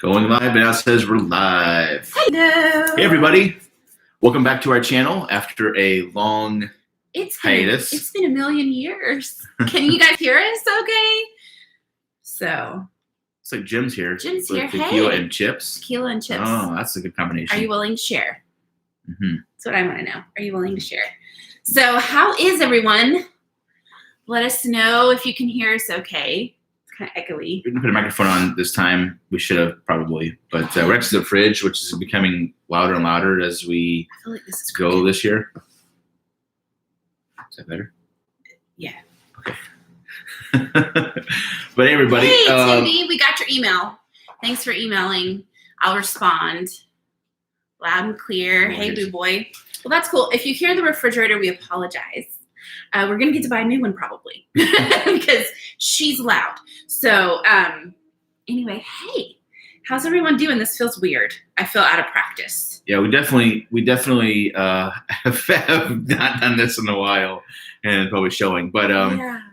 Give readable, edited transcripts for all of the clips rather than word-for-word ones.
Going live, and now it says we're live. Hello. Hey, everybody. Welcome back to our channel after a long hiatus. It's been a million years. Can you guys hear us okay? So. It's like Jim's here. Jim's with here. Tequila hey. and chips. Tequila and chips. Oh, that's a good combination. Are you willing to share? Mm-hmm. That's what I want to know. Are you willing to share? So how is everyone? Let us know if you can hear us okay. It's kind of echoey. We didn't put a microphone on this time. We should have probably. But we're next to the fridge, which is becoming louder and louder as we go this year. Is that better? Yeah. Okay. But hey, everybody. Hey, Cindy, we got your email. Thanks for emailing. I'll respond loud and clear. Right. Hey, boo boy. Well, that's cool. If you hear the refrigerator, we apologize. We're going to get to buy a new one probably because she's loud. So anyway, hey, how's everyone doing? This feels weird. I feel out of practice. Yeah, we definitely have not done this in a while, and probably showing. But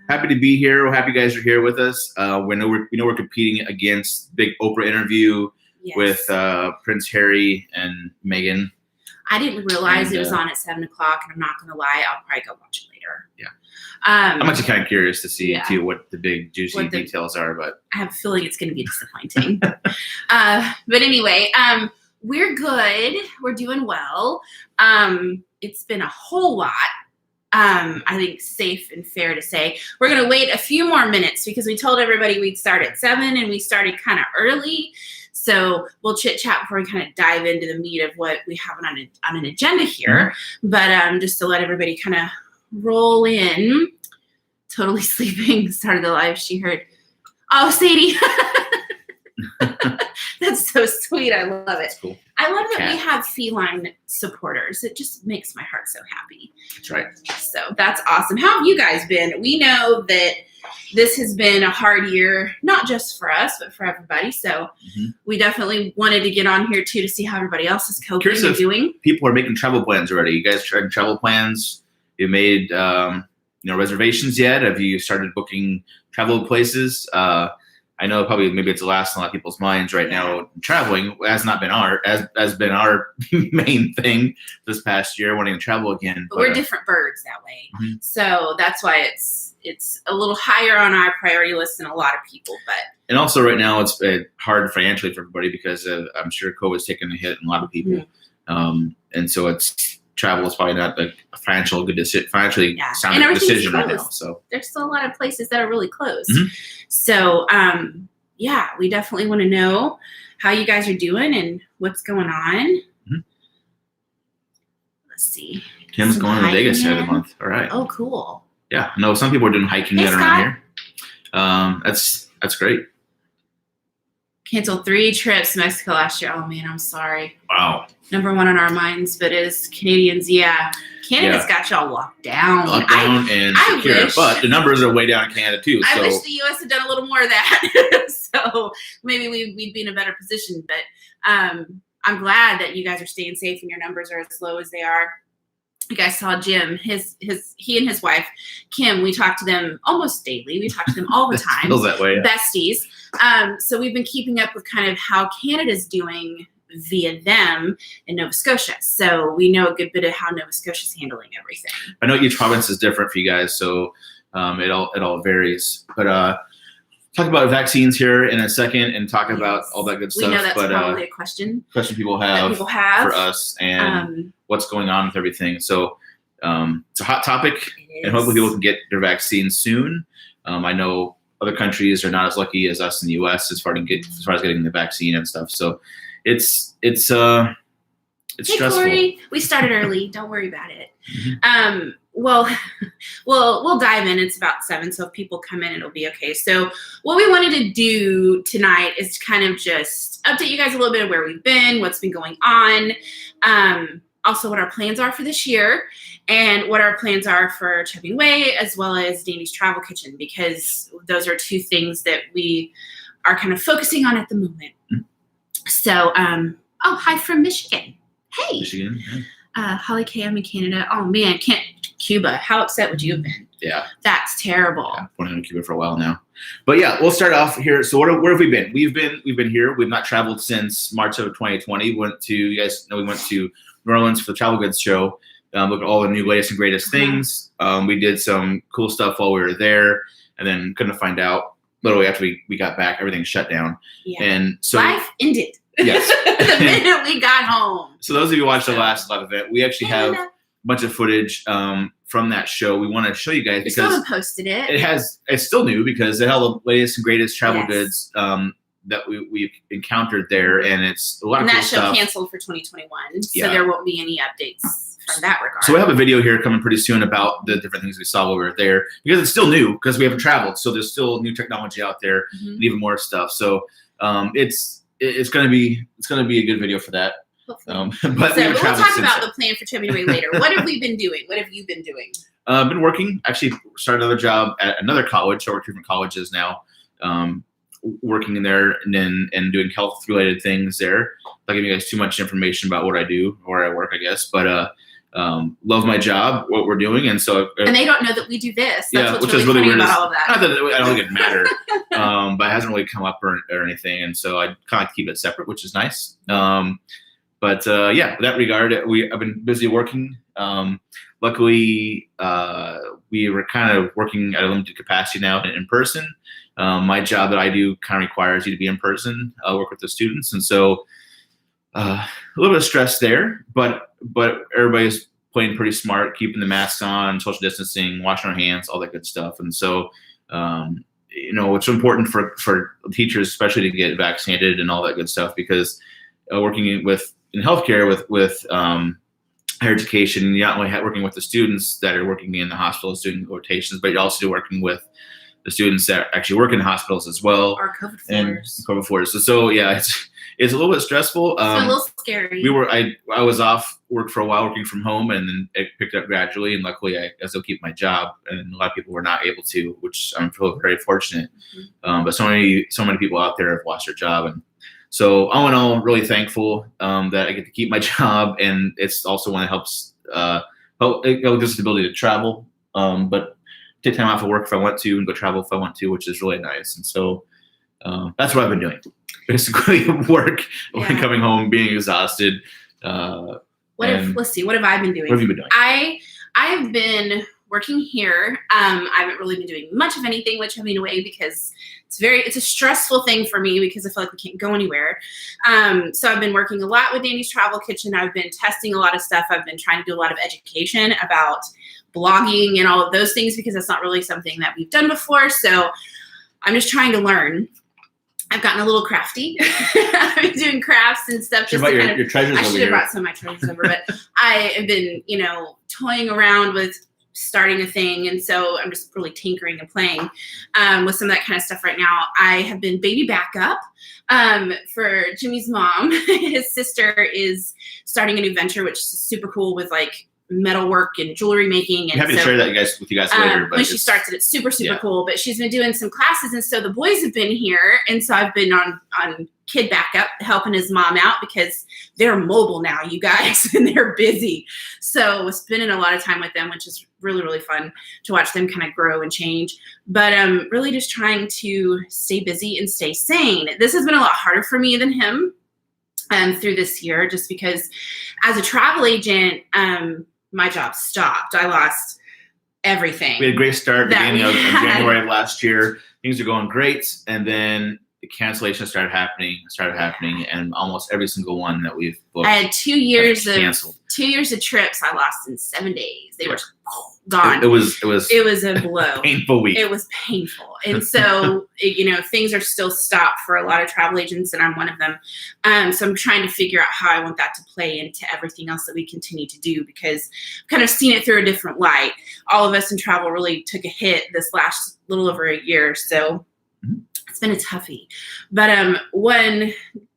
happy to be here. We're happy you guys are here with us. We know we're competing against big Oprah interview with Prince Harry and Meghan. I didn't realize it was on at 7:00, and I'm not going to lie, I'll probably go watch it later. Yeah. I'm actually kind of curious to see too what the big juicy details are, but I have a feeling it's going to be disappointing. But anyway, we're good. We're doing well. It's been a whole lot. I think safe and fair to say. We're going to wait a few more minutes because we told everybody we'd start at 7 and we started kind of early. So we'll chit chat before we kind of dive into the meat of what we have on an agenda here. Mm-hmm. But just to let everybody kind of roll in. Totally sleeping. Started the live. She heard, oh, Sadie. That's so sweet. I love it. That's cool. I love that we have feline supporters. It just makes my heart so happy. That's right. So that's awesome. How have you guys been? We know that this has been a hard year, not just for us, but for everybody. So we definitely wanted to get on here too to see how everybody else is coping and doing. People are making travel plans already. You guys tried travel plans? You made reservations yet? Have you started booking travel places? I know probably maybe it's the last on a lot of people's minds right now. Traveling has been our main thing this past year, wanting to travel again. But we're different birds that way. So that's why it's a little higher on our priority list than a lot of people. And also right now it's hard financially for everybody because I'm sure COVID's taken a hit on a lot of people. And so travel is probably not a financially sound decision right now. So there's still a lot of places that are really closed. So we definitely want to know how you guys are doing and what's going on. Let's see. Kim's going to Vegas the other month. All right. Oh, cool. Yeah. No, some people are doing hiking yet around here. That's great. Canceled 3 trips to Mexico last year. Oh man, I'm sorry. Wow. Number one on our minds, but as Canadians, Canada's got y'all locked down. And secure, but the numbers are way down in Canada too. I wish the U.S. had done a little more of that. So maybe we'd be in a better position. But I'm glad that you guys are staying safe and your numbers are as low as they are. You guys saw Jim, he and his wife, Kim, we talk to them almost daily. We talk to them all the time. Feels that way. Yeah. Besties. So we've been keeping up with kind of how Canada's doing via them in Nova Scotia. So we know a good bit of how Nova Scotia's handling everything. I know each province is different for you guys, so it all varies. But talk about vaccines here in a second and talk about all that good stuff. We know that's probably a question people have for us and what's going on with everything. So it's a hot topic, and hopefully people can get their vaccine soon. I know other countries are not as lucky as us in the U.S. as far as getting the vaccine and stuff. So it's stressful. Corey, we started early. Don't worry about it. Well, we'll dive in. It's about 7, so if people come in, it'll be okay. So what we wanted to do tonight is kind of just update you guys a little bit of where we've been, what's been going on, also what our plans are for this year, and what our plans are for Chubbing Way, as well as Danny's Travel Kitchen, because those are 2 things that we are kind of focusing on at the moment. So, hi from Michigan. Hey. Michigan. Holly K, I'm in Canada. Oh man, Cuba. How upset would you have been? Yeah. That's terrible. Yeah, I've been in Cuba for a while now. But yeah, we'll start off here. So where have we been? We've been here. We've not traveled since March of 2020. You guys know we went to New Orleans for the Travel Goods show. Look at all the new latest and greatest things. We did some cool stuff while we were there, and then couldn't find out literally after we got back, everything shut down. Yeah. And so life ended. Yes. The minute we got home. So those of you who watched the last live event, we actually have a bunch of footage from that show. We want to show you guys We because still haven't posted it. It's still new because it had all the latest and greatest travel goods that we've encountered there, and it's a lot of cool stuff. And that show canceled for 2021, so there won't be any updates from that regard. So we have a video here coming pretty soon about the different things we saw while we were there, because it's still new because we haven't traveled. So there's still new technology out there and even more stuff. So it's gonna be a good video for that. But we'll talk about the plan for February later. What have we been doing? What have you been doing? Been working. Actually, started another job at another college. So I work different colleges now. Working in there and doing health related things there. Not giving you guys too much information about what I do or where I work, I guess. But love my job, what we're doing, and so and they don't know that we do this. That's what's which is really weird. About all of that. Not that I don't think it matter, but it hasn't really come up or anything, and so I kind of keep it separate, which is nice. But in that regard, I've been busy working. Luckily, we were kind of working at a limited capacity now in person. My job that I do kind of requires you to be in person, work with the students, and so a little bit of stress there. But everybody's playing pretty smart, keeping the masks on, social distancing, washing our hands, all that good stuff. And so, it's important for teachers, especially to get vaccinated and all that good stuff, because working in healthcare with higher education, you're not only working with the students that are working in the hospitals doing rotations, but you're also working with the students that actually work in hospitals as well. Or COVID floors. So it's a little bit stressful. It's a little scary. I was off work for a while, working from home, and then it picked up gradually. And luckily, I still keep my job. And a lot of people were not able to, which I'm very fortunate. Mm-hmm. But so many people out there have lost their job, and so all in all, I'm really thankful that I get to keep my job, and it's also one that helps. It gives us the ability to travel, but take time off of work if I want to, and go travel if I want to, which is really nice. And so that's what I've been doing. Basically, work, coming home, being exhausted. Let's see. What have I been doing? What have you been doing? I've been working here. I haven't really been doing much of anything, which I mean, away because it's a stressful thing for me because I feel like we can't go anywhere. So I've been working a lot with Danny's Travel Kitchen. I've been testing a lot of stuff. I've been trying to do a lot of education about blogging and all of those things because that's not really something that we've done before. So I'm just trying to learn. I've gotten a little crafty. I've been doing crafts and stuff. Just your treasures I over should have brought some of my treasures over, but I have been, toying around with starting a thing, and so I'm just really tinkering and playing with some of that kind of stuff right now. I have been baby backup for Jimmy's mom. His sister is starting a new venture, which is super cool with metalwork and jewelry making. And I'm happy to share that with you guys later. But when she starts it, it's super cool. But she's been doing some classes, and so the boys have been here, and so I've been on kid backup helping his mom out because they're mobile now, you guys, and they're busy. So spending a lot of time with them, which is really, really fun to watch them kind of grow and change. But really just trying to stay busy and stay sane. This has been a lot harder for me than him through this year, just because as a travel agent, my job stopped. I lost everything. We had a great start at the beginning of January of last year. Things are going great. And then the cancellation started happening, and almost every single one that we've booked. I had 2 years of trips I lost in 7 days. They were gone. It was a blow. Painful week. It was painful. And so, things are still stopped for a lot of travel agents, and I'm one of them. So I'm trying to figure out how I want that to play into everything else that we continue to do, because I've kind of seen it through a different light. All of us in travel really took a hit this last little over a year. So it's been a toughie. But one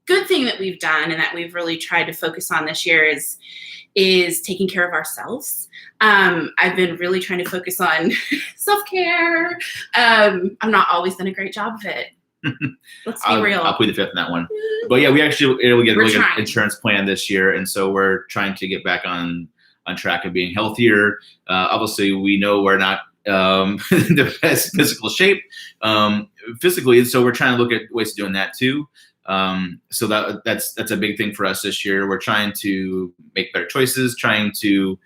good thing that we've done and that we've really tried to focus on this year is taking care of ourselves. I've been really trying to focus on self-care. I've not always done a great job of it. Let's be real. I'll plead the fifth in that one. But yeah, we get a really good insurance plan this year, and so we're trying to get back on on track of being healthier. Obviously, we know we're not the best physical shape physically, and so we're trying to look at ways of doing that too. So that's a big thing for us this year. We're trying to make better choices, trying to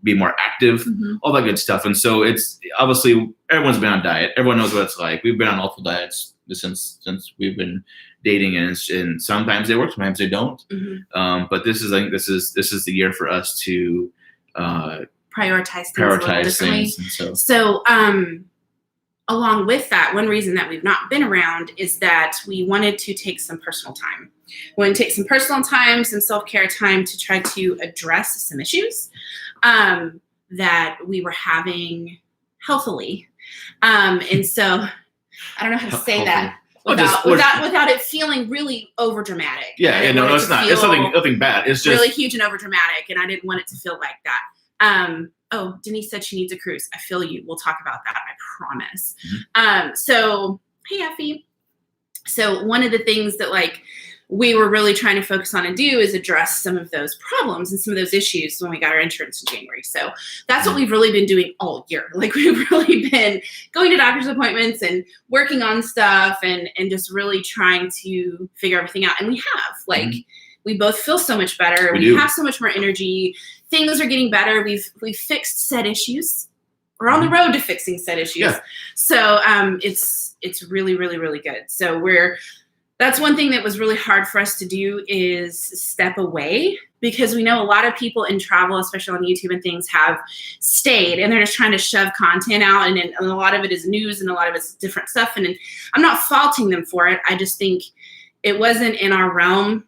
be more active, all that good stuff. And so it's obviously everyone's been on diet. Everyone knows what it's like. We've been on multiple diets since we've been dating, and sometimes they work, sometimes they don't. But this is the year for us to prioritize things. And so along with that, one reason that we've not been around is that we wanted to take some personal time. We want to take some personal time, some self-care time to try to address some issues that we were having healthily. And so I don't know how to say that without it feeling really over dramatic. Yeah, no, it's not. It's nothing bad. It's just really huge and over dramatic, and I didn't want it to feel like that. Denise said she needs a cruise. I feel you. We'll talk about that, I promise. So, hey, Effie. So one of the things that we were really trying to focus on and do is address some of those problems and some of those issues when we got our insurance in January. So that's what we've really been doing all year. We've really been going to doctor's appointments and working on stuff and just really trying to figure everything out. And we have, we both feel so much better. We have so much more energy. Things are getting better. We've fixed said issues. We're on the road to fixing said issues. Yeah. So it's really, really, really good. So that's one thing that was really hard for us to do is step away, because we know a lot of people in travel, especially on YouTube and things, have stayed and they're just trying to shove content out. And a lot of it is news and a lot of it's different stuff. And I'm not faulting them for it. I just think it wasn't in our realm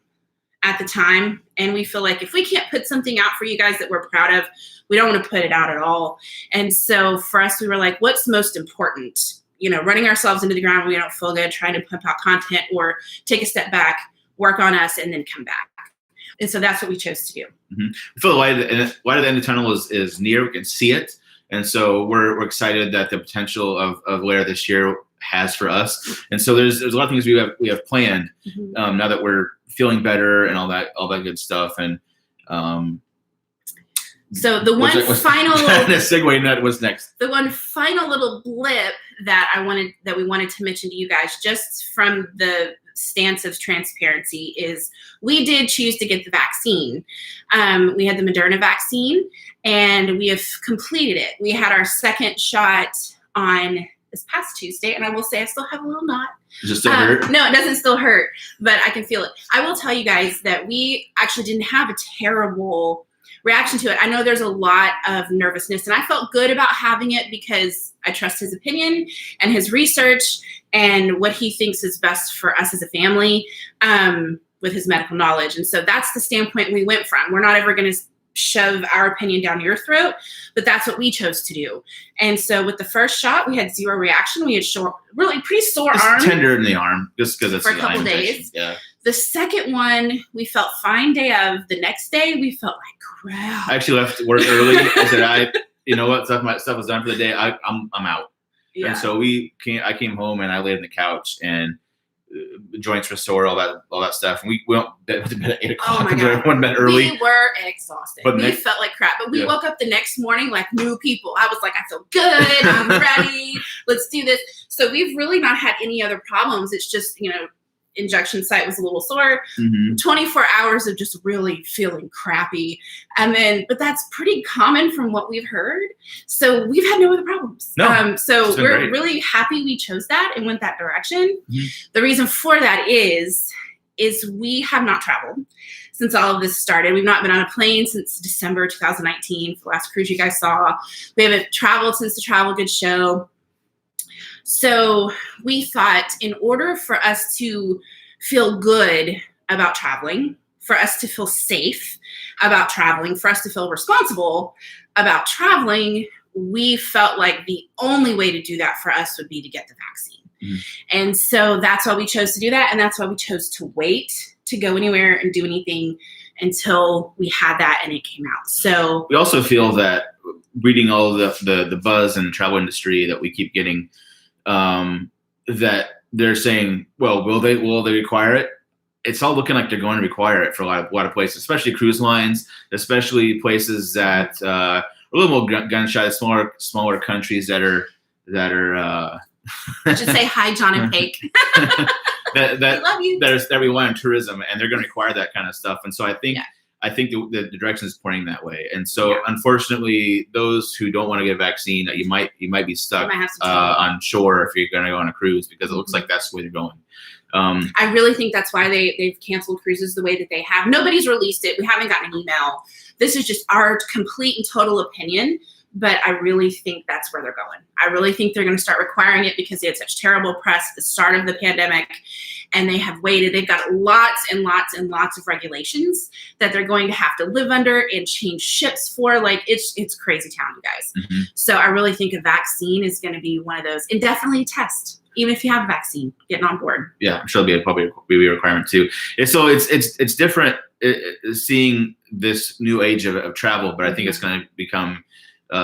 at the time. And we feel like if we can't put something out for you guys that we're proud of, we don't want to put it out at all. And so for us, we were like, what's most important? Running ourselves into the ground when we don't feel good, trying to pump out content, or take a step back, work on us, and then come back. And so that's what we chose to do. I feel the light at the end of the tunnel is near. We can see it. And so we're excited that the potential of where this year has for us. And so there's a lot of things we have planned now that we're feeling better and all that good stuff. And so the one final segue net was next. The one final little blip that we wanted to mention to you guys, just from the stance of transparency, is we did choose to get the vaccine. We had the Moderna vaccine, and we have completed it. We had our second shot on this past Tuesday, and I will say I still have a little knot. Does it still hurt? No, it doesn't still hurt, but I can feel it. I will tell you guys that we actually didn't have a terrible reaction to it. I know there's a lot of nervousness, and I felt good about having it because I trust his opinion and his research and what he thinks is best for us as a family with his medical knowledge. And so that's the standpoint we went from. We're not ever going to shove our opinion down your throat, but that's what we chose to do. And so with the first shot, we had zero reaction. We had really pretty sore arm. Tender in the arm, just because it's for a couple days. Yeah. The second one, we felt fine. Day of the next day, we felt like crap. I actually left work early. I said, you know what, my stuff was done for the day. I'm out. Yeah. And so I came home and I laid on the couch, and the joints were sore, all that stuff. And we went to bed at 8 o'clock. Oh my God. Everyone went early. We were exhausted. We felt like crap, but we woke up the next morning like new people. I was like, I feel good. I'm ready. Let's do this. So we've really not had any other problems. It's just, injection site was a little sore, 24 hours of just really feeling crappy. But that's pretty common from what we've heard. So we've had no other problems. No, so we're really happy we chose that and went that direction. The reason for that is we have not traveled since all of this started. We've not been on a plane since December 2019 for the last cruise you guys saw. We haven't traveled since the Travel Good Show. So we thought, in order for us to feel good about traveling, for us to feel safe about traveling, for us to feel responsible about traveling, we felt like the only way to do that for us would be to get the vaccine. And so that's why we chose to do that. And that's why we chose to wait to go anywhere and do anything until we had that and it came out. So we also feel that reading all the buzz in the travel industry that we keep getting, that they're saying, well, will they require it? it's all looking like they're going to require it for a lot of places, especially cruise lines, especially places that are a little more gun shy, smaller countries that are. I should say hi, John and Pake. I love you. That rely on tourism, and they're going to require that kind of stuff. And so I think the direction is pointing that way. And so unfortunately, those who don't want to get a vaccine, you might be stuck on shore if you're going to go on a cruise, because it looks like that's the way they're going. I really think that's why they've canceled cruises the way that they have. Nobody's released it. We haven't gotten an email. This is just our complete and total opinion. But I really think that's where they're going. I really think they're going to start requiring it because they had such terrible press at the start of the pandemic, and they have waited. They've got lots and lots and lots of regulations that they're going to have to live under and change ships for. Like, it's crazy town, you guys. Mm-hmm. So I really think a vaccine is going to be one of those. And definitely test. Even if you have a vaccine, getting on board. Yeah, I'm sure it'll probably be a requirement too. And so it's different seeing this new age of travel, but I think it's going to become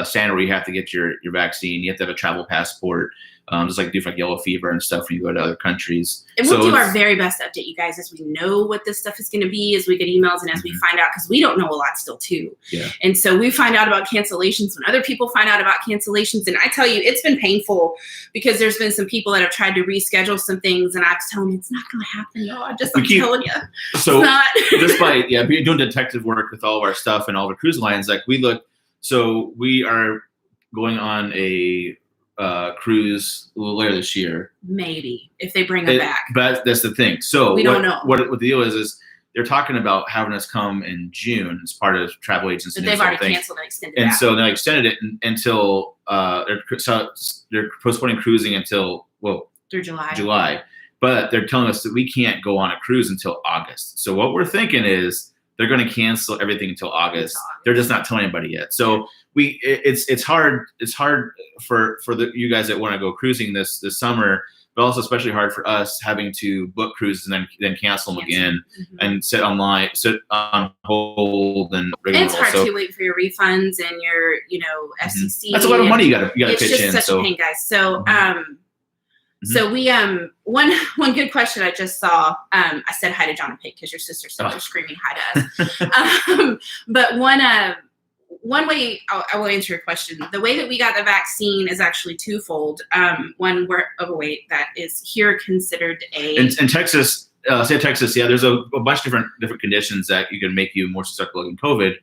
standard where you have to get your vaccine. You have to have a travel passport, just like do for yellow fever and stuff when you go to other countries. And we'll do our very best to update you guys as we know what this stuff is going to be, as we get emails and as we find out, because we don't know a lot still too. Yeah. And so we find out about cancellations when other people find out about cancellations. And I tell you, it's been painful because there's been some people that have tried to reschedule some things, and I have to tell them it's not going to happen, y'all. I'm telling you. So despite doing detective work with all of our stuff and all the cruise lines, like so we are going on a cruise a little later this year. Maybe, if they bring it back. But that's the thing. So we don't know. What the deal is they're talking about having us come in June as part of travel agents. But they've already canceled and extended it. And so they extended it until they're postponing cruising until through July. July. But they're telling us that we can't go on a cruise until August. So what we're thinking is they're going to cancel everything until August. They're just not telling anybody yet. So it's hard for you guys that want to go cruising this summer, but also especially hard for us having to book cruises and then cancel them again and sit on hold and it's hard to wait for your refunds and your FCC. That's a lot of money you got to pitch in. It's just such a pain, guys. So So we one good question I just saw. I said hi to John and Pete because your sister said they're screaming hi to us. But one way I will answer your question. The way that we got the vaccine is actually twofold. One, we're overweight. That is here considered in Texas. Say Texas, there's a bunch of different conditions that you can make you more susceptible to COVID,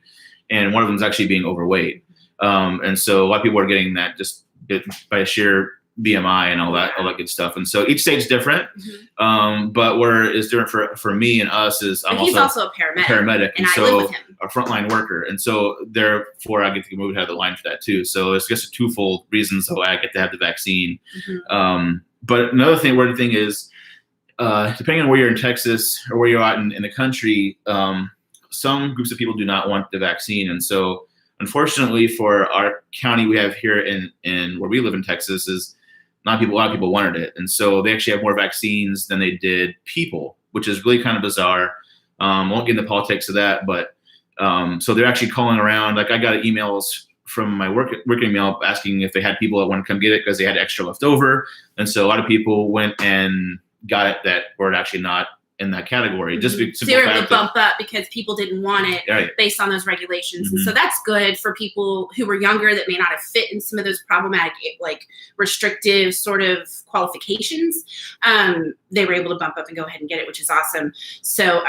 and one of them is actually being overweight. And so a lot of people are getting that just by sheer BMI and all that good stuff. And so each state's different. But where is different for me and us is he's also a paramedic. And so I live with him. A frontline worker. And so therefore I get to get moved out of the line for that too. So it's just a twofold reason so I get to have the vaccine. But another weird thing is depending on where you're in Texas or where you're out in the country, some groups of people do not want the vaccine. And so unfortunately for our county we have here in where we live in Texas is a lot of people wanted it. And so they actually have more vaccines than they did people, which is really kind of bizarre. Won't get into politics of that, but so they're actually calling around. Like I got emails from my work email asking if they had people that want to come get it because they had extra left over. And so a lot of people went and got it that were actually not in that category. Just so they were able to bump up because people didn't want it based on those regulations. And so that's good for people who were younger that may not have fit in some of those problematic, like restrictive sort of qualifications. They were able to bump up and go ahead and get it, which is awesome. So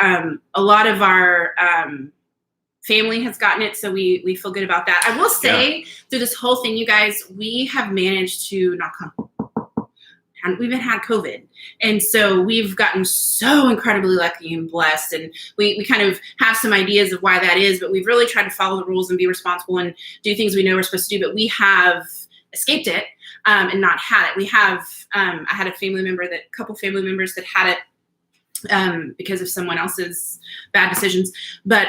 a lot of our family has gotten it, so we feel good about that. I will say through this whole thing, you guys, we have managed to we've had COVID. And so we've gotten so incredibly lucky and blessed. And we kind of have some ideas of why that is, but we've really tried to follow the rules and be responsible and do things we know we're supposed to do. But we have escaped it and not had it. We have, I had a couple family members that had it because of someone else's bad decisions. But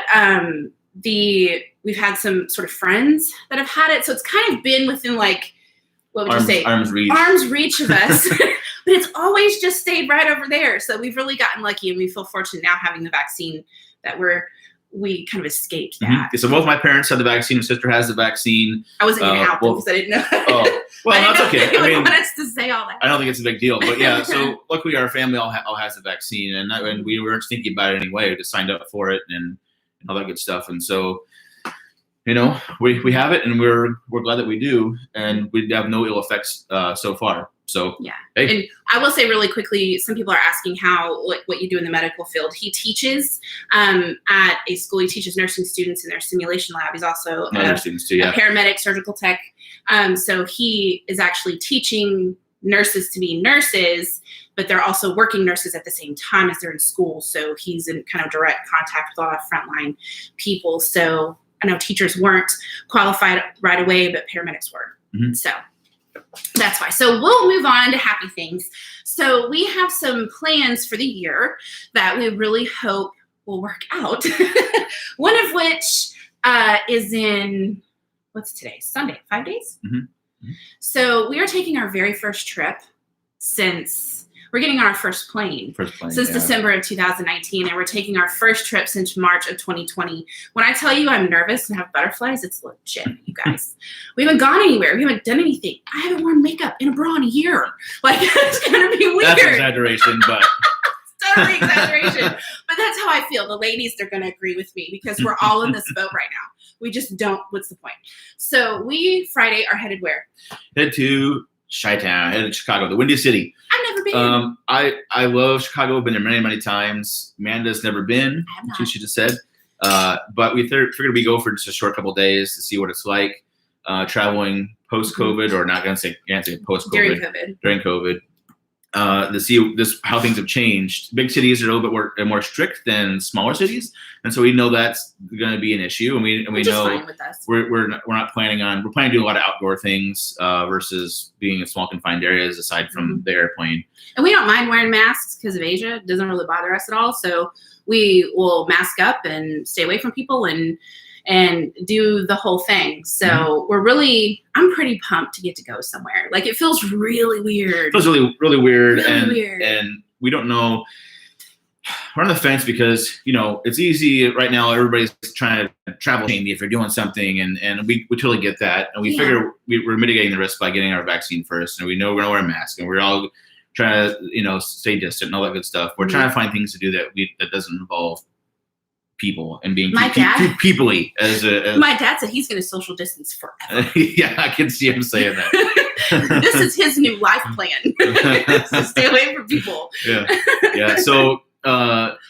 we've had some sort of friends that have had it. So it's kind of been within what would you say? Arm's reach of us. But it's always just stayed right over there. So we've really gotten lucky and we feel fortunate now having the vaccine that we're we kind of escaped that. So both my parents had the vaccine. My sister has the vaccine. I wasn't going to out them because I didn't know. Oh, well, that's okay. I want us to say all that. I don't think it's a big deal, but yeah. So luckily, our family all has the vaccine, and we weren't thinking about it anyway. We just signed up for it and all that good stuff. And so, we have it, and we're glad that we do, and we have no ill effects so far. So yeah. Hey. And I will say really quickly, some people are asking what you do in the medical field. He teaches at a school. He teaches nursing students in their simulation lab. He's also students too, yeah. a paramedic, surgical tech. So he is actually teaching nurses to be nurses, but they're also working nurses at the same time as they're in school. So he's in kind of direct contact with a lot of frontline people. So I know teachers weren't qualified right away, but paramedics were. Mm-hmm. So that's why. So we'll move on to happy things. So we have some plans for the year that we really hope will work out. One of which is in, what's today? Sunday, 5 days? Mm-hmm. Mm-hmm. So we are taking our very first trip since we're getting on our first plane since December of 2019, and we're taking our first trip since March of 2020. When I tell you I'm nervous and have butterflies, it's legit, you guys. We haven't gone anywhere. We haven't done anything. I haven't worn makeup in a bra in a year. Like, it's going to be weird. That's an exaggeration, but... It's totally exaggeration. But that's how I feel. The ladies, they're going to agree with me because we're all in this boat right now. We just don't. What's the point? So we, Friday, are headed where? Head to Chi-Town, headed to Chicago, the Windy City. I've never been. I love Chicago. I've been there many, many times. Amanda's never been. I have not. She just said. But we figured we go for just a short couple days to see what it's like traveling post-COVID, or not going to say post-COVID. During COVID. To see how things have changed. Big cities are a little bit more strict than smaller cities, and so we know that's going to be an issue. And we know fine with us. we're not planning on. We're planning to do a lot of outdoor things versus being in small confined areas aside from the airplane. And we don't mind wearing masks because of Asia. It doesn't really bother us at all. So we will mask up and stay away from people and do the whole thing. So I'm pretty pumped to get to go somewhere. Like, it feels really weird. It feels really, really weird. Really and we don't know. We're on the fence because, it's easy right now. Everybody's trying to travel me if you're doing something. And we totally get that. And we figure we're mitigating the risk by getting our vaccine first. And we know we're going to wear a mask, and we're all trying to, stay distant and all that good stuff. We're trying to find things to do that doesn't involve people and being too peoply my dad said he's going to social distance forever. Yeah, I can see him saying that. This is his new life plan. So stay away from people. Yeah. So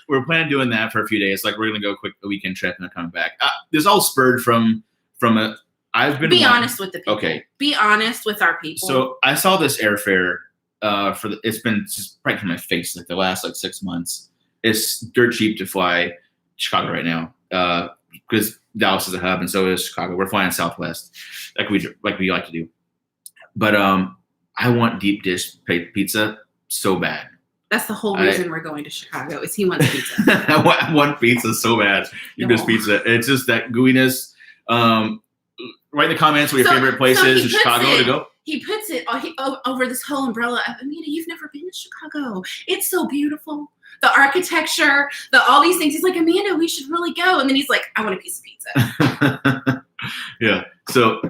we're planning on doing that for a few days. Like, we're going to go a weekend trip and then come back. This all spurred from a. I've been. Be honest with the people. Okay. Be honest with our people. So I saw this airfare it's been just right from my face like the last 6 months. It's dirt cheap to fly Chicago right now because Dallas is a hub and so is Chicago. We're flying Southwest like we like to do. But I want deep dish pizza so bad. That's the whole reason we're going to Chicago is he wants pizza. I want pizza so bad. Deep dish pizza. It's just that gooiness. Write in the comments what your favorite place is in Chicago to go. He puts it over this whole umbrella. Amanda, you've never been to Chicago. It's so beautiful. The architecture, all these things. He's like, Amanda, we should really go. And then he's like, I want a piece of pizza. Yeah. So,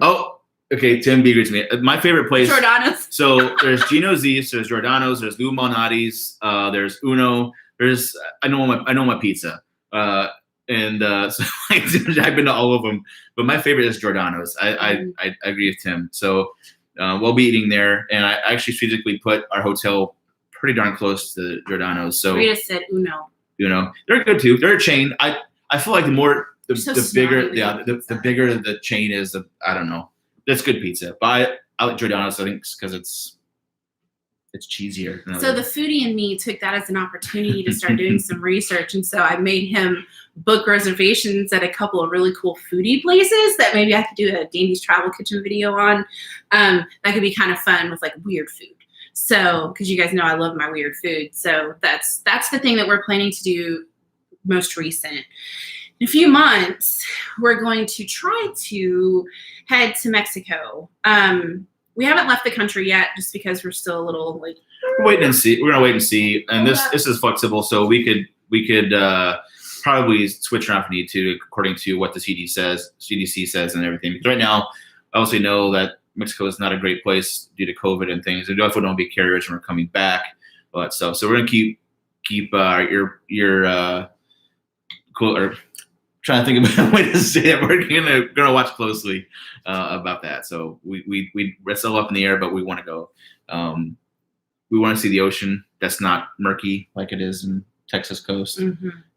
okay, Tim B agrees with me. My favorite place. Giordano's. So there's Gino's East, there's Giordano's, there's Lou Malnati's, there's Uno, there's I know my pizza. So I've been to all of them, but my favorite is Giordano's. I agree with Tim. So we'll be eating there, and I actually strategically put our hotel pretty darn close to Giordano's. So Rita said Uno. They're good too. They're a chain. I feel like the bigger the bigger the chain is, I don't know. That's good pizza. But I like Giordano's, I think, because it's cheesier. So the foodie in me took that as an opportunity to start doing some research. And so I made him book reservations at a couple of really cool foodie places that maybe I could do a Dandy's Travel Kitchen video on. That could be kind of fun with weird food. So, because you guys know I love my weird food. So that's the thing that we're planning to do most recent. In a few months, we're going to try to head to Mexico. We haven't left the country yet just because we're still a little we're waiting and see. We're gonna wait and see. And this is flexible, so we could probably switch around if we need to, according to what the CDC says and everything. Because right now, I also know that Mexico is not a great place due to COVID and things. We definitely don't be carriers when we're coming back, but so we're gonna keep your cool, or trying to think of a way to say that. We're gonna watch closely about that. So we're still up in the air, but we want to go. We want to see the ocean that's not murky like it is in Texas coast,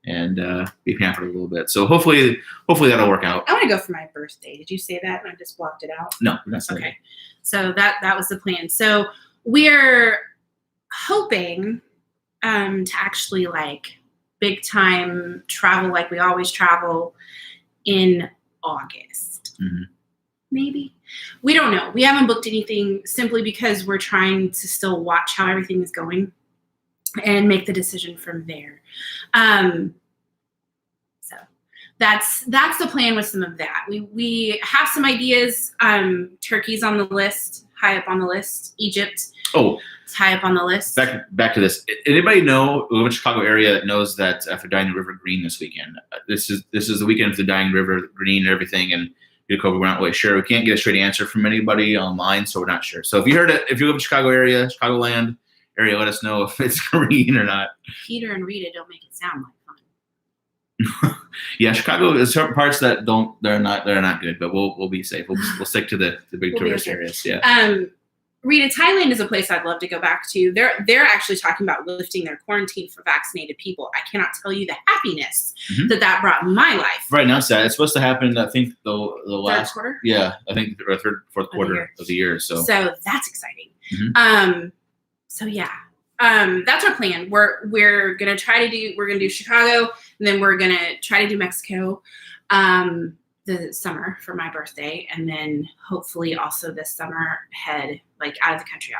and be pampered a little bit. So hopefully that'll work out. I want to go for my birthday. Did you say that? And I just blocked it out. No, that's okay. So that was the plan. So we're hoping to actually like big time travel like we always travel in August. Maybe. We don't know. We haven't booked anything simply because we're trying to still watch how everything is going and make the decision from there. So that's the plan with some of that. We have some ideas. Turkey's on the list, high up on the list. Egypt. Oh, it's high up on the list. Back to this. Anybody know in Chicago area that knows that for Dying River Green this weekend? This is the weekend for the Dying River Green and everything, and we're not really sure. We can't get a straight answer from anybody online, so we're not sure. So if you heard it, if you live in Chicago area, Chicagoland area, let us know if it's green or not. Peter and Rita don't make it sound like fun. Yeah, Chicago is certain parts that they're not good, but we'll be safe. We'll stick to the big tourist areas. Yeah. Rita, Thailand is a place I'd love to go back to. They're actually talking about lifting their quarantine for vaccinated people. I cannot tell you the happiness that brought in my life. Right now, it's supposed to happen. I think the last third quarter. Yeah, I think the fourth quarter of the year. So that's exciting. So yeah, that's our plan. We're gonna do Chicago, and then we're gonna try to do Mexico. The summer for my birthday, and then hopefully also this summer head like out of the country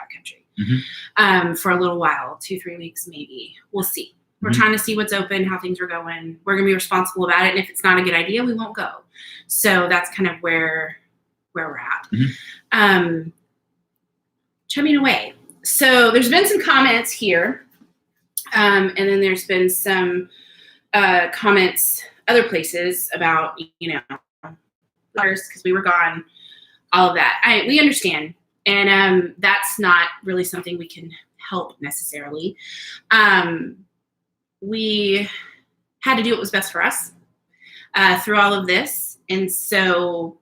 for a little while, 2-3 weeks maybe. We'll see. We're trying to see what's open, how things are going. We're gonna be responsible about it, and if it's not a good idea, we won't go. So that's kind of where we're at. Chumming away. So there's been some comments here, and then there's been some comments other places about because we were gone, all of that. We understand, and that's not really something we can help necessarily. We had to do what was best for us through all of this, and so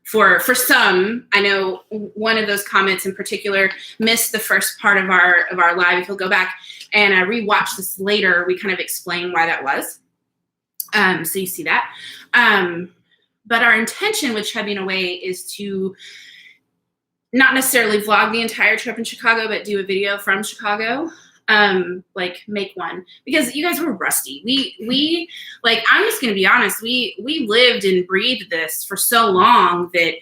for some, I know one of those comments in particular missed the first part of our live. If you'll go back and rewatch this later, we kind of explain why that was. So you see that. But our intention with chubbing away is to not necessarily vlog the entire trip in Chicago, but do a video from Chicago. Like make one, because you guys were rusty. We like, I'm just going to be honest. We lived and breathed this for so long that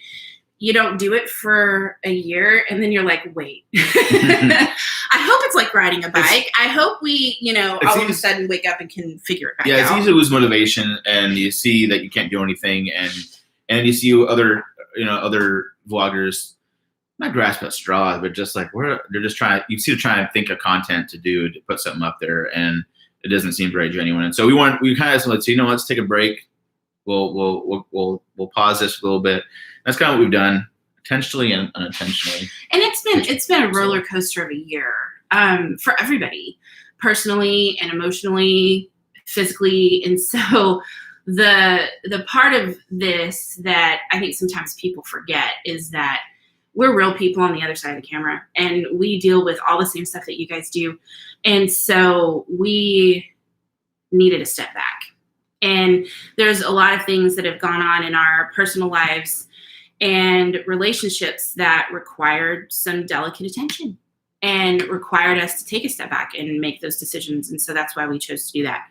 you don't do it for a year and then you're like, wait. I hope it's like riding a bike. I hope we, all of a sudden wake up and can figure it back out. Yeah, it's easy to lose motivation, and you see that you can't do anything, and you see other vloggers not grasp at straws, but just like they're just trying to think of content to do, to put something up there, and it doesn't seem very genuine. And so we kind of said, let's take a break. We'll pause this a little bit. That's kind of what we've done, intentionally and unintentionally. And it's been a roller coaster of a year for everybody, personally and emotionally, physically. And so the part of this that I think sometimes people forget is that we're real people on the other side of the camera, and we deal with all the same stuff that you guys do. And so we needed a step back. And there's a lot of things that have gone on in our personal lives and relationships that required some delicate attention and required us to take a step back and make those decisions. And so that's why we chose to do that.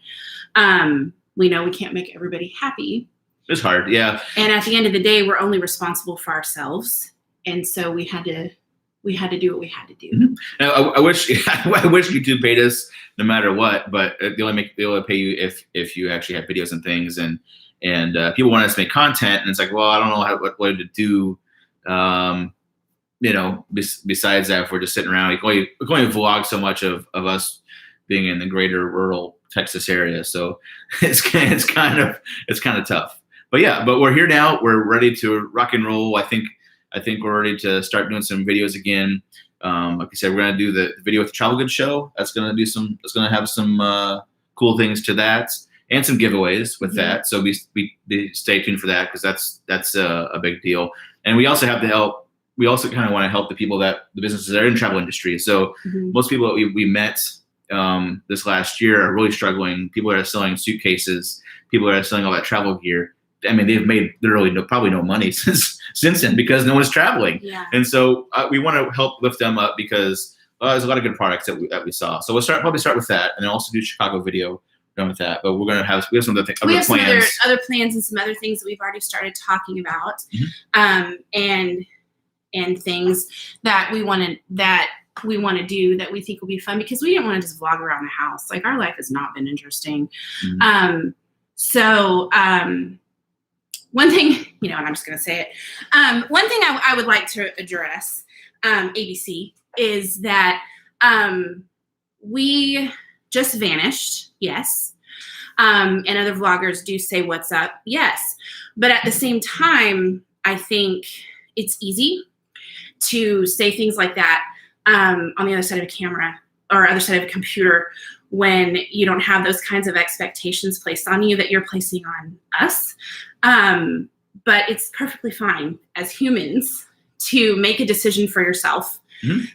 We know we can't make everybody happy. It's hard, yeah. And at the end of the day, we're only responsible for ourselves. And so we had to do what we had to do. Mm-hmm. Now, I wish YouTube paid us no matter what, but they only pay you if you actually have videos and things, and people want us to make content, and it's like, well, I don't know what to do. Besides that, if we're just sitting around, we can only vlog so much of us being in the greater rural Texas area. So it's kind of tough. But we're here now. We're ready to rock and roll. I think we're ready to start doing some videos again. Like I said, we're gonna do the video with the Travel Goods show. That's gonna have some cool things to that, and some giveaways with that. So be stay tuned for that, because that's a big deal. And we also have to help. We also kind of want to help the businesses that are in the travel industry. So most people that we met this last year are really struggling. People that are selling suitcases, people that are selling all that travel gear. I mean, they've made literally probably no money since then, because no one's traveling. Yeah. And so we want to help lift them up, because there's a lot of good products that we saw. So we'll probably start with that, and then also do Chicago video done with that. But we have some other plans. Some other plans and some other things that we've already started talking about, and things that we want to do that we think will be fun, because we didn't want to just vlog around the house. Like, our life has not been interesting. One thing, and I'm just going to say it. One thing I would like to address, ABC, is that we just vanished, yes. And other vloggers do say what's up, yes. But at the same time, I think it's easy to say things like that on the other side of a camera or other side of a computer, when you don't have those kinds of expectations placed on you that you're placing on us. But it's perfectly fine as humans to make a decision for yourself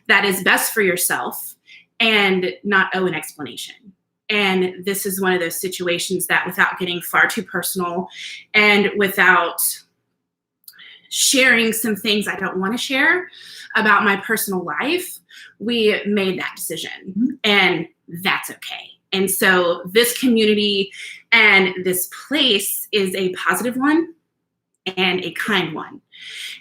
that is best for yourself and not owe an explanation. And this is one of those situations that, without getting far too personal and without sharing some things I don't want to share about my personal life, we made that decision, and that's okay. And so this community and this place is a positive one and a kind one.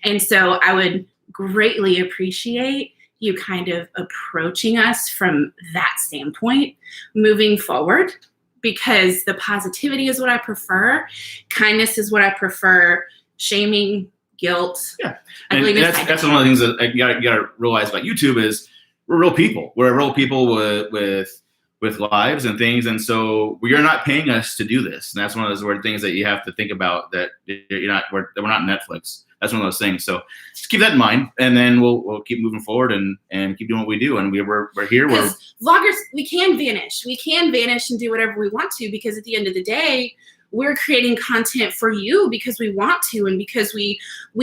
And so I would greatly appreciate you kind of approaching us from that standpoint moving forward, because the positivity is what I prefer. Kindness is what I prefer. Shaming, guilt. Yeah. And that's one of the things that you gotta realize about YouTube is we're real people. We're real people with lives and things. And so you're not paying us to do this. And that's one of those weird things that you have to think about, that we're not Netflix. That's one of those things. So just keep that in mind, and then we'll keep moving forward and keep doing what we do. And we're here. We're vloggers. We can vanish. We can vanish and do whatever we want to, because at the end of the day, we're creating content for you because we want to, and because we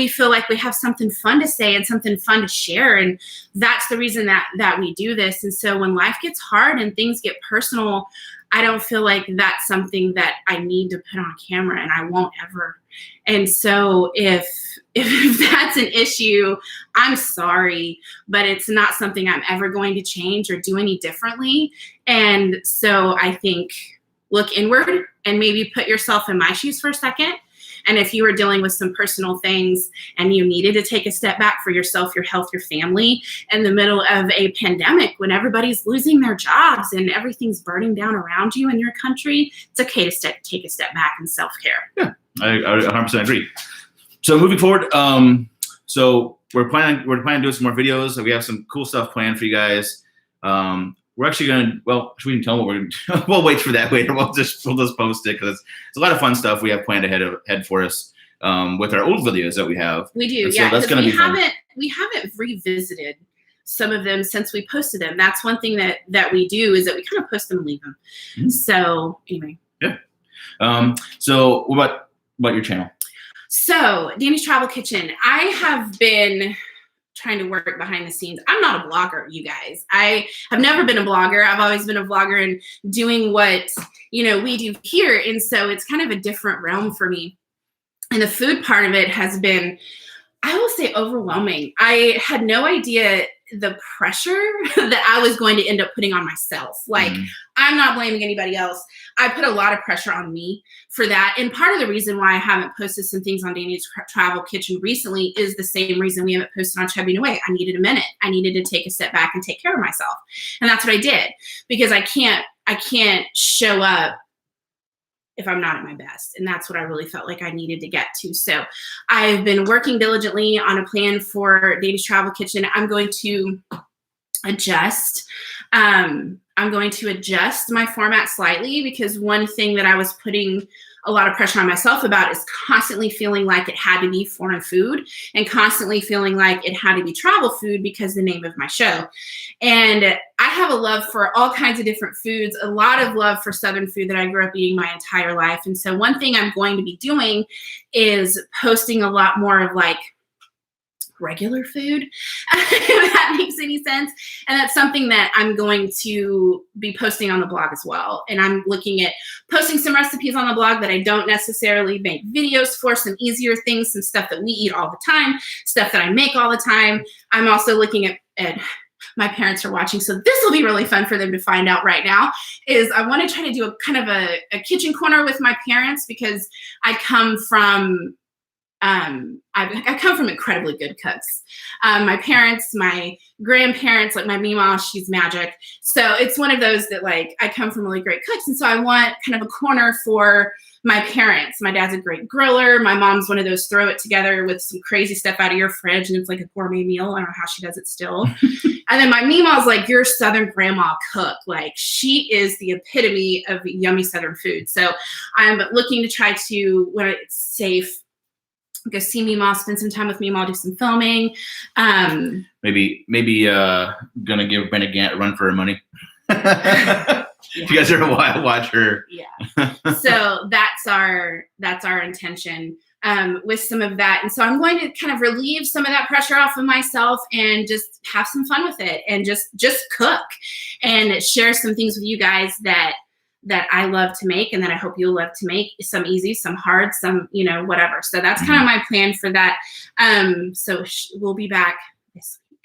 feel like we have something fun to say and something fun to share. And that's the reason that we do this. And so when life gets hard and things get personal, I don't feel like that's something that I need to put on camera, and I won't ever. And so if that's an issue, I'm sorry, but it's not something I'm ever going to change or do any differently. And so I think look inward and maybe put yourself in my shoes for a second. And if you were dealing with some personal things and you needed to take a step back for yourself, your health, your family, in the middle of a pandemic when everybody's losing their jobs and everything's burning down around you in your country, it's okay to take a step back and self-care. Yeah, I 100% agree. So moving forward, so we're planning to do some more videos. We have some cool stuff planned for you guys. We're actually going to, should we even tell them what we're going to do? We'll wait for that later. We'll just post it, because it's a lot of fun stuff we have planned ahead for us with our old videos that we have. We do, yeah. So that's going to be fun. We haven't revisited some of them since we posted them. That's one thing that we do, is that we kind of post them and leave them. Mm-hmm. So anyway. Yeah. So what about your channel? So Danny's Travel Kitchen. I have been trying to work behind the scenes. I'm not a blogger, you guys. I have never been a blogger. I've always been a vlogger and doing what, we do here. And so it's kind of a different realm for me. And the food part of it has been, I will say, overwhelming. I had no idea the pressure that I was going to end up putting on myself. Like, I'm not blaming anybody else. I put a lot of pressure on me for that. And part of the reason why I haven't posted some things on Danny's Travel Kitchen recently is the same reason we haven't posted on Chubby and Away. I needed a minute. I needed to take a step back and take care of myself. And that's what I did, because I can't show up if I'm not at my best. And that's what I really felt like I needed to get to. So I've been working diligently on a plan for Danny's Travel Kitchen. I'm going to adjust I'm going to adjust my format slightly, because one thing that I was putting a lot of pressure on myself about is constantly feeling like it had to be foreign food and constantly feeling like it had to be travel food because the name of my show. And I have a love for all kinds of different foods, a lot of love for Southern food that I grew up eating my entire life. And so one thing I'm going to be doing is posting a lot more of like regular food, if that makes any sense. And that's something that I'm going to be posting on the blog as well. And I'm looking at posting some recipes on the blog that I don't necessarily make videos for, some easier things, some stuff that we eat all the time, stuff that I make all the time. I'm also looking at my parents are watching, so this will be really fun for them to find out right now, is I want to try to do a kind of a kitchen corner with my parents, because I come from I come from incredibly good cooks. My parents, my grandparents, like my Mima, she's magic. So it's one of those that like I come from really great cooks. And so I want kind of a corner for my parents. My dad's a great griller. My mom's one of those throw it together with some crazy stuff out of your fridge and it's like a gourmet meal. I don't know how she does it still. And then my Mima's like your Southern grandma cook. Like she is the epitome of yummy Southern food. So I'm looking to try to, when it's safe, go see Mima, spend some time with Mima, do some filming. Maybe gonna give Brenda Gant a run for her money. If you guys ever watch her. Yeah. So that's our intention with some of that. And so I'm going to kind of relieve some of that pressure off of myself and just have some fun with it and just cook and share some things with you guys that I love to make and that I hope you'll love to make. Some easy, some hard, some, whatever. So that's kind of my plan for that. So we'll be back this week.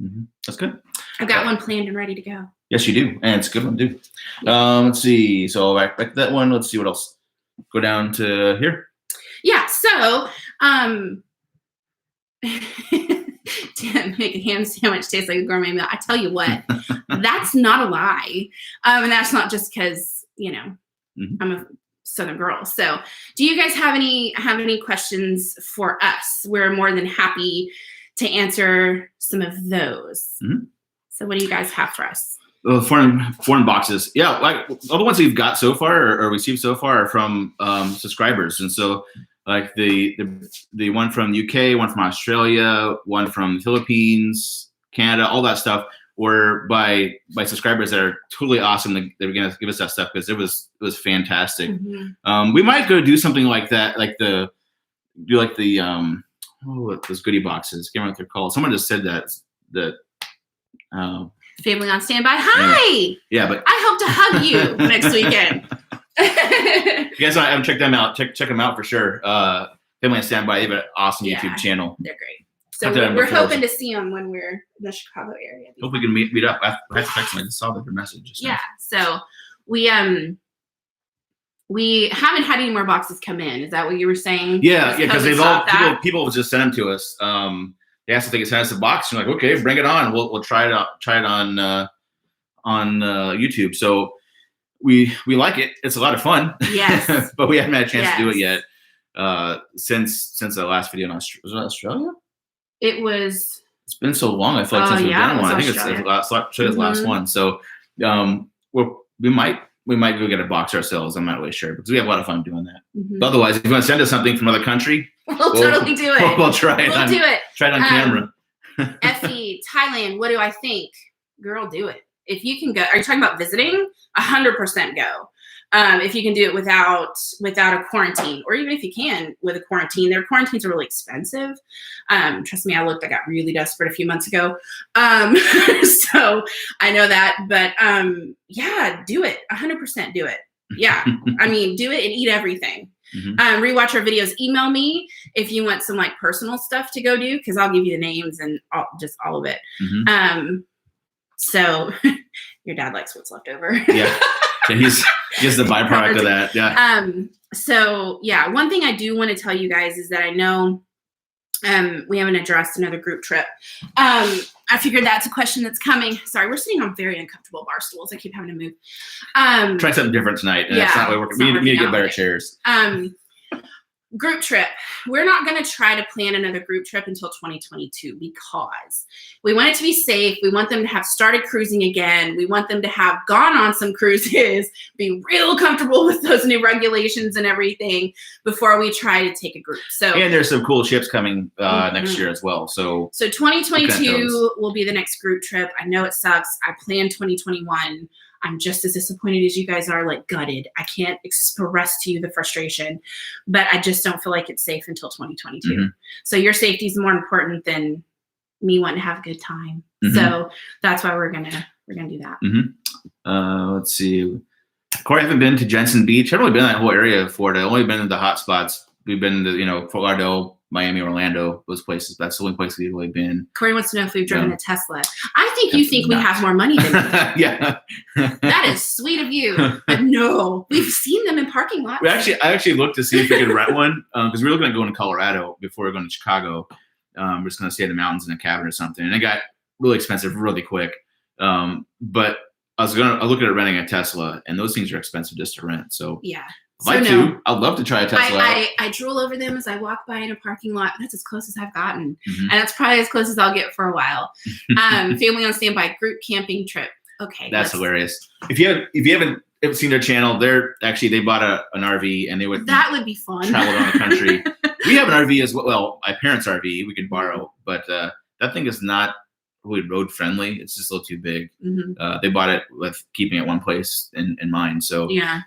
Mm-hmm. That's good. I've got one planned and ready to go. Yes, you do. And it's a good one, too. Let's see. So back to that one. Let's see what else. Go down to here. Yeah. So, damn, make a ham sandwich taste like a gourmet meal. I tell you what, that's not a lie. And that's not just because, I'm a Southern girl. So do you guys have any questions for us? We're more than happy to answer some of those. Mm-hmm. So what do you guys have for us? Foreign boxes. Yeah, like all the ones we've got so far or received so far are from subscribers. And so like the one from UK, one from Australia, one from the Philippines, Canada, all that stuff were by subscribers that are totally awesome. They were gonna give us that stuff because it was fantastic. Mm-hmm. We might go do something like that, like those goodie boxes. I can't remember what they're called. Someone just said that. Family on Standby. Hi. Yeah, but I hope to hug you next weekend. You guys haven't checked them out. Check them out for sure. Family on Standby. They have an awesome YouTube channel. They're great. So we're hoping to see them when we're in the Chicago area. Hope we can meet up. I have to text them. I just saw their message. Yeah. So we haven't had any more boxes come in. Is that what you were saying? Yeah, because people just sent them to us. They asked if they could send us a box. And we're like, okay, bring it on. We'll try it out. Try it on YouTube. So we like it. It's a lot of fun. Yes. But we haven't had a chance to do it yet since the last video in Australia. Was it Australia? It was. It's been so long. I feel like since we've done one. I think it's the last one. So we might go get a box ourselves. I'm not really sure because we have a lot of fun doing that. Mm-hmm. But otherwise, if you want to send us something from another country, we'll totally do it. We'll try it. We'll do it. Try it on camera. Effie, Thailand. What do I think? Girl, do it. If you can go, are you talking about visiting? 100% go. If you can do it without a quarantine, or even if you can with a quarantine, their quarantines are really expensive. Trust me, I got really desperate a few months ago. So I know that, but yeah, do it. 100% do it. Yeah. I mean, do it and eat everything. Mm-hmm. Rewatch our videos. Email me if you want some like personal stuff to go do, because I'll give you the names and all of it. Mm-hmm. So your dad likes what's left over. Yeah. He's the byproduct of that. Yeah. So yeah, one thing I do want to tell you guys is that I know we haven't addressed another group trip. I figured that's a question that's coming. Sorry, we're sitting on very uncomfortable bar stools. I keep having to move. Try something different tonight. And it's not really working. We need to get better chairs. Group trip. We're not going to try to plan another group trip until 2022 because we want it to be safe. We want them to have started cruising again. We want them to have gone on some cruises, be real comfortable with those new regulations and everything before we try to take a group. So, and there's some cool ships coming next year as well. So 2022 will be the next group trip. I know it sucks. I planned 2021. I'm just as disappointed as you guys are, like gutted. I can't express to you the frustration, but I just don't feel like it's safe until 2022. Mm-hmm. So your safety is more important than me wanting to have a good time. Mm-hmm. So that's why we're gonna do that. Mm-hmm. Let's see. Corey, I haven't been to Jensen Beach. I haven't really been in that whole area of Florida. I've only been in the hot spots. We've been to, Fort Lauderdale, Miami, Orlando, those places. That's the only place we've really been. Corey wants to know if we've driven a Tesla. I think you think we have more money than we. Yeah. That is sweet of you. But no, we've seen them in parking lots. I actually looked to see if we could rent one because we were looking at going to Colorado before we were going to Chicago. We're just going to stay in the mountains in a cabin or something. And it got really expensive really quick. But I was looking at renting a Tesla, and those things are expensive just to rent. So yeah. I'd love to try a Tesla. I drool over them as I walk by in a parking lot. That's as close as I've gotten. Mm-hmm. And that's probably as close as I'll get for a while. Family on standby, group camping trip. Okay. That's hilarious. If you haven't seen their channel, they bought an RV and that would be fun. Travel around the country. We have an RV as well. Well, my parents' RV we can borrow, but that thing is not really road friendly. It's just a little too big. Mm-hmm. They bought it with keeping it one place in mind. So yeah.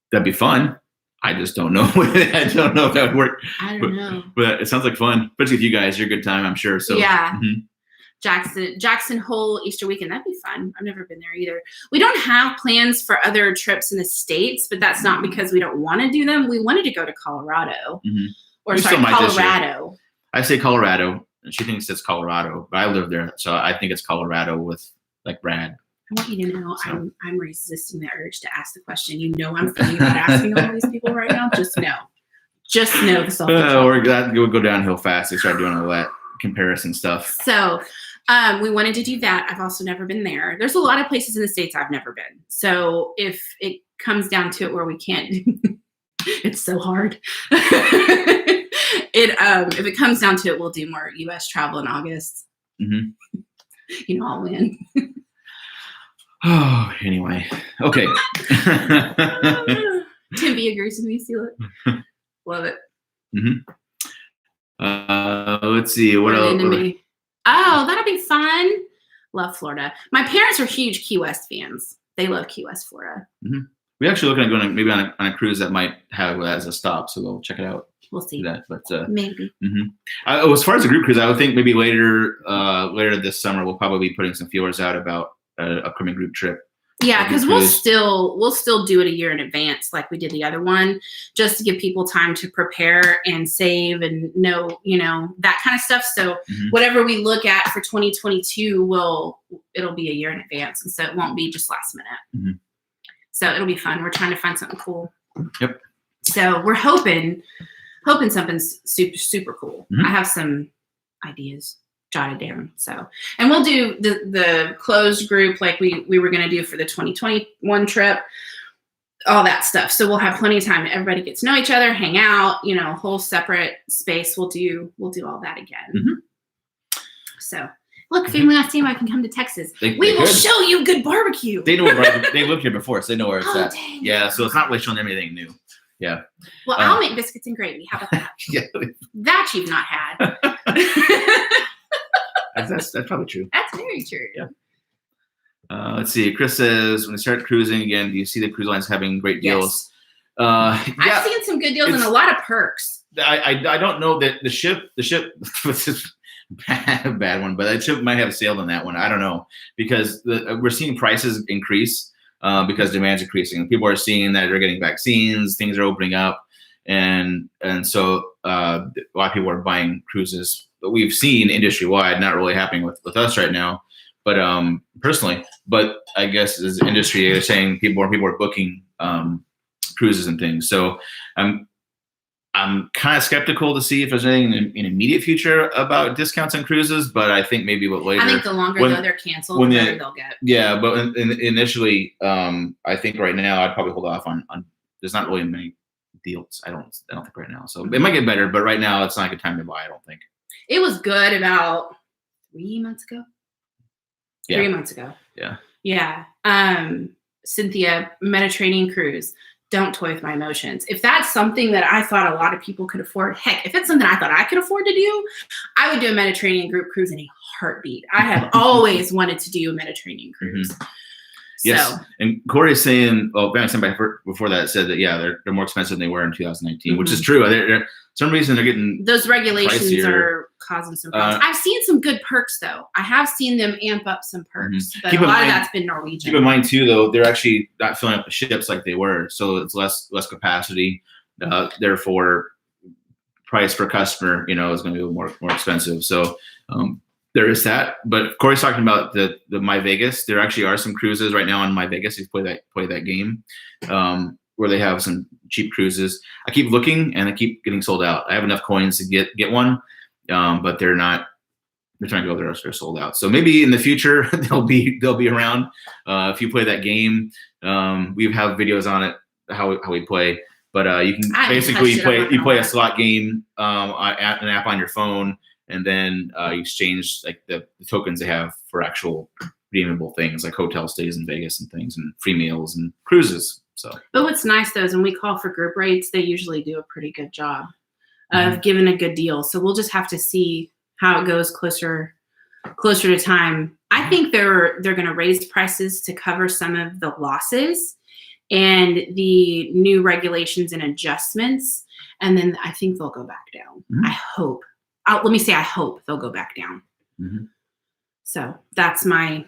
That'd be fun. I just don't know. I don't know if that would work. I don't know. But it sounds like fun, especially with you guys. You're a good time, I'm sure. So yeah. Mm-hmm. Jackson Hole Easter weekend. That'd be fun. I've never been there either. We don't have plans for other trips in the States, but that's not because we don't want to do them. We wanted to go to Colorado. Mm-hmm. Colorado. I say Colorado. She thinks it's Colorado, but I live there, so I think it's Colorado with like Brad. I want you to know I'm resisting the urge to ask the question. I'm thinking about asking all these people right now. Just know the self. We'll go downhill fast. They start doing all that comparison stuff. So we wanted to do that. I've also never been there. There's a lot of places in the States I've never been. So if it comes down to it where we can't, it's so hard. If it comes down to it, we'll do more U.S. travel in August. Mm-hmm. I'll win. Oh, anyway. Okay. Timby agrees with me, Steal it. Love it. Mm-hmm. Let's see. What else? Oh, that'll be fun. Love Florida. My parents are huge Key West fans. They love Key West, Florida. Mm-hmm. We're actually looking at going maybe on a cruise that might have that as a stop, so we'll check it out. We'll see that, but maybe. Mm-hmm. As far as the group cruise, I would think maybe later this summer we'll probably be putting some feelers out about an upcoming group trip. Yeah, because we'll still do it a year in advance, like we did the other one, just to give people time to prepare and save and know, that kind of stuff. So whatever we look at for 2022, it'll be a year in advance, and so it won't be just last minute. Mm-hmm. So it'll be fun. We're trying to find something cool. Yep. So we're hoping something's super, super cool. Mm-hmm. I have some ideas jotted down. So, and we'll do the closed group like we were going to do for the 2021 trip, all that stuff. So we'll have plenty of time. Everybody gets to know each other, hang out, whole separate space. We'll do all that again. Mm-hmm. So look, family on standby can come to Texas. We will show you good barbecue. They know where they lived here before, so they know where it's at. Dang. Yeah, so it's not really showing them anything new. Yeah. Well, I'll make biscuits and gravy. How about that? Yeah. That you've not had. That's probably true. That's very true. Yeah. Let's see. Chris says, when they start cruising again, do you see the cruise lines having great deals? Yes. I've seen some good deals and a lot of perks. I don't know that the ship was a bad one, but that ship might have sailed on that one. I don't know, because we're seeing prices increase because demand's increasing. People are seeing that they're getting vaccines, things are opening up, and so a lot of people are buying cruises. But we've seen industry wide, not really happening with us right now, but personally. But I guess as an industry, they're saying people are booking cruises and things. So I'm kind of skeptical to see if there's anything in immediate future about discounts on cruises, but I think maybe later. I think the longer they're canceled, the better they'll get. Yeah, but initially, I think right now I'd probably hold off on. There's not really many deals. I don't think right now. So it might get better, but right now it's not a good time to buy. I don't think. It was good about 3 months ago. Yeah. 3 months ago. Yeah. Yeah. Cynthia, Mediterranean cruise. Don't toy with my emotions. If that's something that I thought a lot of people could afford, heck, if it's something I thought I could afford to do, I would do a Mediterranean group cruise in a heartbeat. I have always wanted to do a Mediterranean cruise. Mm-hmm. Yes, so. And Corey's saying, somebody before that said that, yeah, they're more expensive than they were in 2019, which is true. For some reason they're getting those regulations pricier. Are causing some problems. I've seen some good perks though. I have seen them amp up some perks, but a lot of that's been Norwegian. Keep in mind too, though, they're actually not filling up the ships like they were, so it's less capacity. Therefore, price per customer, is going to be more expensive. So. There is that, but Corey's talking about the My Vegas. There actually are some cruises right now on My Vegas. You play that game, where they have some cheap cruises. I keep looking and I keep getting sold out. I have enough coins to get one, but they're not. They're trying to go there. They're sold out. So maybe in the future they'll be around. If you play that game, we have videos on it how we play. But you can basically play a slot game an app on your phone. And then you exchange like the tokens they have for actual redeemable things like hotel stays in Vegas and things and free meals and cruises. So, but what's nice though is when we call for group rates, they usually do a pretty good job of giving a good deal. So we'll just have to see how it goes closer to time. I think they're going to raise prices to cover some of the losses and the new regulations and adjustments, and then I think they'll go back down. I hope. Let me say, I hope they'll go back down. So that's I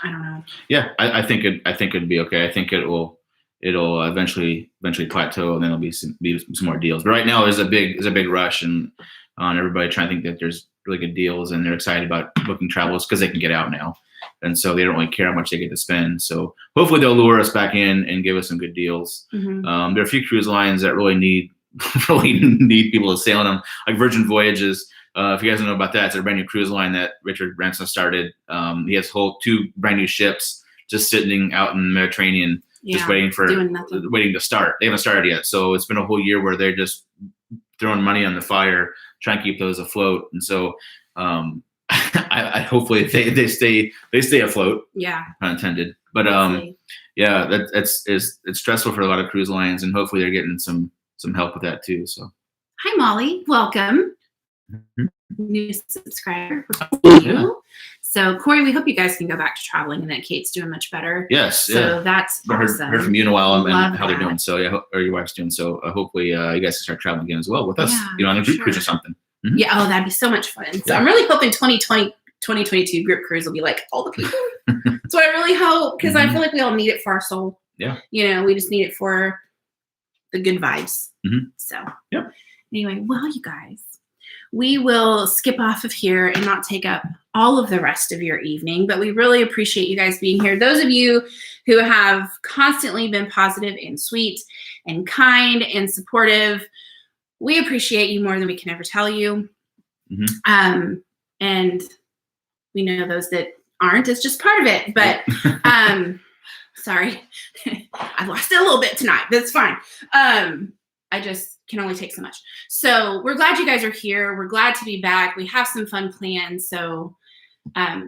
don't know. Yeah, I think it'd be okay. I think it'll eventually plateau, and then there'll be some more deals. But right now, there's a big rush and on everybody trying to think that there's really good deals, and they're excited about booking travels because they can get out now, and so they don't really care how much they get to spend. So hopefully they'll lure us back in and give us some good deals. There are a few cruise lines that really need people to sail on them, like Virgin Voyages. If you guys don't know about that, it's a brand new cruise line that Richard Branson started. He has 2 brand new ships just sitting out in the Mediterranean, just waiting to start. They haven't started yet, so it's been a whole year where they're just throwing money on the fire, trying to keep those afloat. And so, I hopefully they stay afloat. Yeah, pun intended. But it's stressful for a lot of cruise lines, and hopefully they're getting some help with that too. So, hi Molly, welcome, new subscriber. So Corey, we hope you guys can go back to traveling, and that Kate's doing much better. Yes, so that's awesome. Heard from you in a while and how they're doing. So or your wife's doing. So hopefully you guys can start traveling again as well with us. On a group cruise or something. Yeah, that'd be so much fun. So I'm really hoping 2022 group cruise will be like all the people. That's what I really hope, because I feel like we all need it for our soul. Yeah, we just need it for the good vibes. So, anyway, well, you guys, we will skip off of here and not take up all of the rest of your evening, but we really appreciate you guys being here. Those of you who have constantly been positive and sweet and kind and supportive, we appreciate you more than we can ever tell you. And we know those that aren't, it's just part of it, but sorry, I lost it a little bit tonight. That's fine. I just can only take so much. So we're glad you guys are here. We're glad to be back. We have some fun plans. So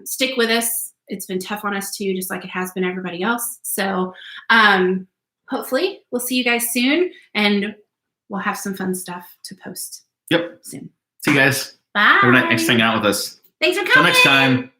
stick with us. It's been tough on us too, just like it has been everybody else. So hopefully we'll see you guys soon, and we'll have some fun stuff to post. Yep. Soon. See you guys. Bye. Have a nice hang out with us. Thanks for coming. Till next time.